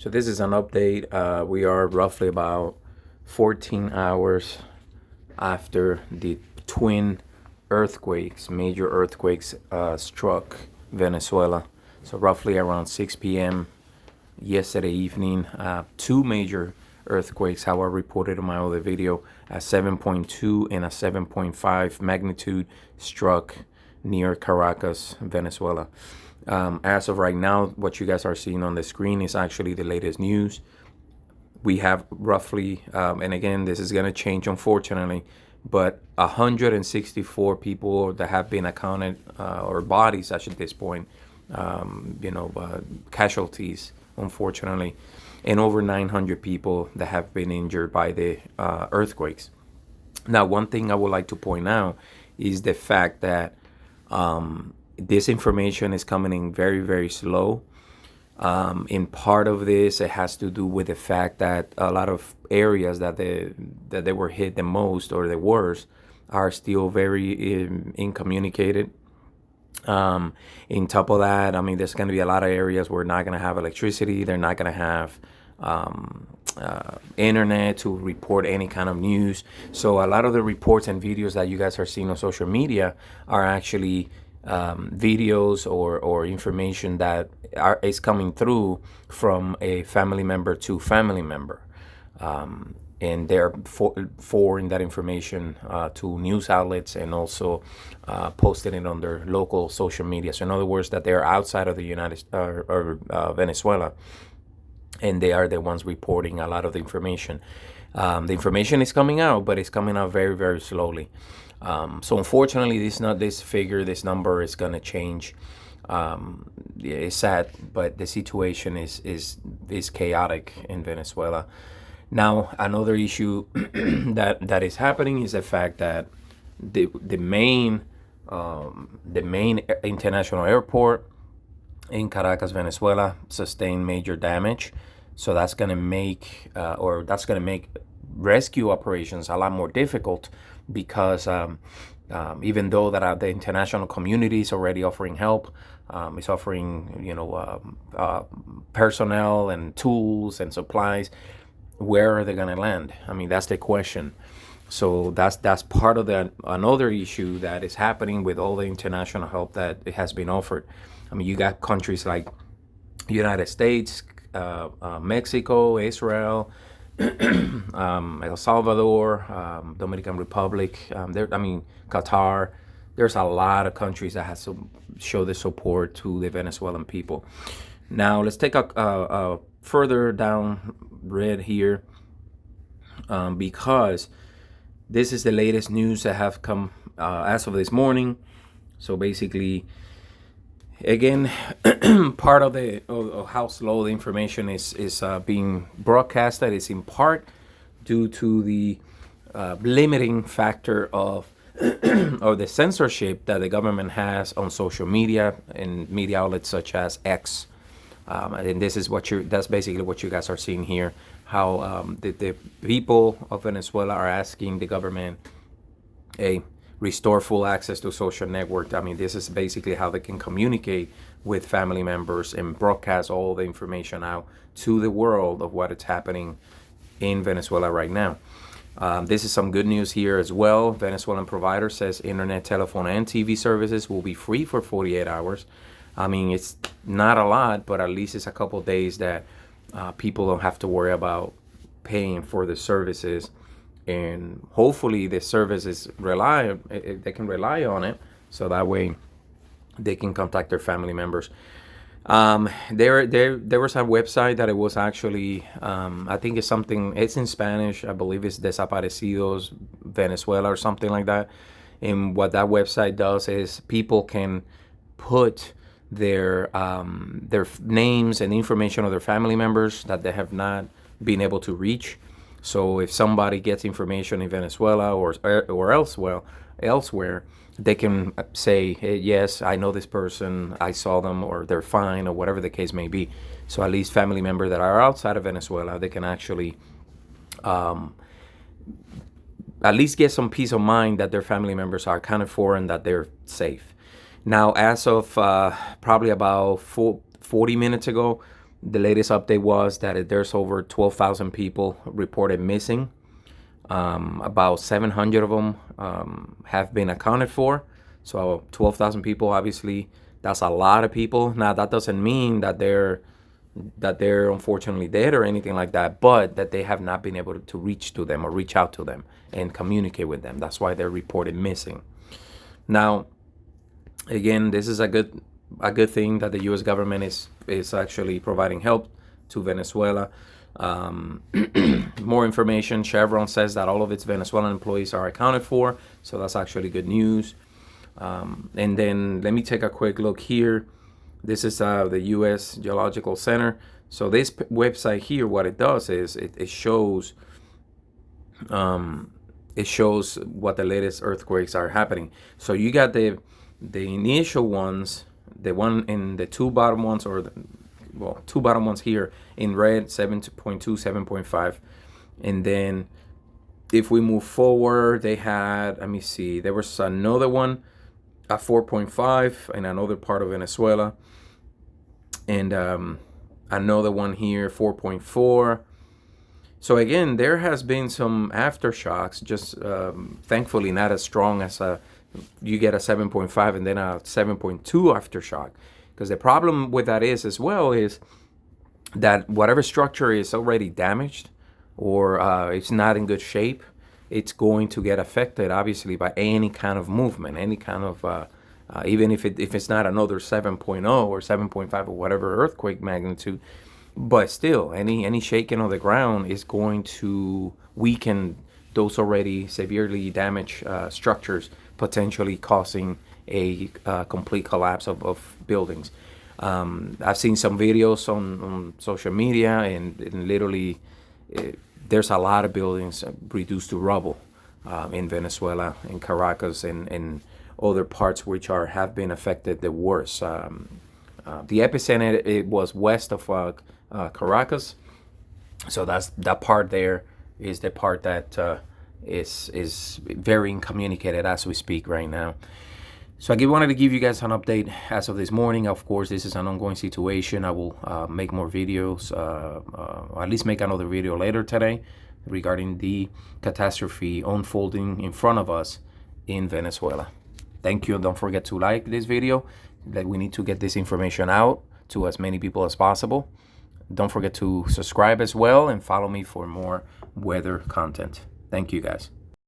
So this is an update. We are roughly about 14 hours after the twin major earthquakes, struck Venezuela. So roughly around 6 p.m. yesterday evening, two major earthquakes, how I reported in my other video, a 7.2 and a 7.5 magnitude struck near Caracas, Venezuela. As of right now, what you guys are seeing on the screen is actually the latest news. We have roughly, and again, this is going to change unfortunately, but 164 people that have been accounted, or bodies at this point, casualties, unfortunately, and over 900 people that have been injured by the earthquakes. Now, one thing I would like to point out is the fact that this information is coming in very, very slow. In part of this, it has to do with the fact that a lot of areas that they were hit the most or the worst are still very incommunicated. In top of that, I mean, there's going to be a lot of areas where not going to have electricity. They're not going to have internet to report any kind of news. So a lot of the reports and videos that you guys are seeing on social media are actually videos or information that is coming through from a family member to family member. And they're forwarding that information to news outlets and also posting it on their local social media. So in other words, that they're outside of the Venezuela, and they are the ones reporting a lot of the information. The information is coming out, but it's coming out very, very slowly. So unfortunately, this number is going to change. It's sad, but the situation is chaotic in Venezuela. Now, another issue that is happening is the fact that the main international airport in Caracas, Venezuela, sustained major damage. So that's going to make rescue operations a lot more difficult, because even though that the international community is already offering help, it's offering personnel and tools and supplies, where are they going to land? I mean, that's the question. So that's part of another issue that is happening with all the international help that it has been offered. I mean, you got countries like the United States, Mexico, Israel, El Salvador, Dominican Republic, Qatar. There's a lot of countries that has to show the support to the Venezuelan people. Now, let's take a further down read here, because this is the latest news that have come as of this morning. So basically, again, part of how slow the information is being broadcasted is in part due to the limiting factor of the censorship that the government has on social media and media outlets such as X. And this is that's basically what you guys are seeing here, how the people of Venezuela are asking the government, restore full access to social network. I mean, this is basically how they can communicate with family members and broadcast all the information out to the world of what is happening in Venezuela right now. This is some good news here as well. Venezuelan provider says internet, telephone, and TV services will be free for 48 hours. I mean, it's not a lot, but at least it's a couple days that people don't have to worry about paying for the services. And hopefully the services they can rely on it, so that way they can contact their family members. There was a website that it was actually, I think it's in Spanish. I believe it's Desaparecidos Venezuela or something like that. And what that website does is people can put their names and information of their family members that they have not been able to reach. So if somebody gets information in Venezuela or elsewhere, they can say, hey, yes, I know this person, I saw them, or they're fine, or whatever the case may be. So at least family members that are outside of Venezuela, they can actually at least get some peace of mind that their family members are kind of foreign, that they're safe. Now, as of probably about 40 minutes ago, The latest update was that there's over 12,000 people reported missing. About 700 of them have been accounted for. So 12,000 people, obviously, that's a lot of people. Now, that doesn't mean that they're unfortunately dead or anything like that, but that they have not been able to reach to them or reach out to them and communicate with them. That's why they're reported missing. Now, again, this is a good thing that the U.S. government is actually providing help to Venezuela. More information. Chevron says that all of its Venezuelan employees are accounted for, so that's actually good news. And then let me take a quick look here. This is the U.S. Geological Center. So this website here, what it does is it shows what the latest earthquakes are happening. So you got the initial ones, the one in the two bottom ones, two bottom ones here in red, 7.2, 7.5. And then if we move forward, they had, let me see, there was another one at 4.5 in another part of Venezuela. And another one here, 4.4. So again, there has been some aftershocks, just thankfully not as strong as you get a 7.5 and then a 7.2 aftershock. Because the problem with that is that whatever structure is already damaged or it's not in good shape, it's going to get affected, obviously, by any kind of movement, any kind of, even if it's not another 7.0 or 7.5 or whatever earthquake magnitude, but still, any shaking of the ground is going to weaken those already severely damaged structures, potentially causing a complete collapse of buildings. I've seen some videos on social media, and literally there's a lot of buildings reduced to rubble in Venezuela, in Caracas, and other parts which have been affected the worst. The epicenter, it was west of Caracas, so that part there is the part that is very incommunicated as we speak right now. So I wanted to give you guys an update as of this morning. Of course, this is an ongoing situation. I will make more videos, or at least make another video later today regarding the catastrophe unfolding in front of us in Venezuela. Thank you. Don't forget to like this video. That we need to get this information out to as many people as possible. Don't forget to subscribe as well and follow me for more weather content. Thank you, guys.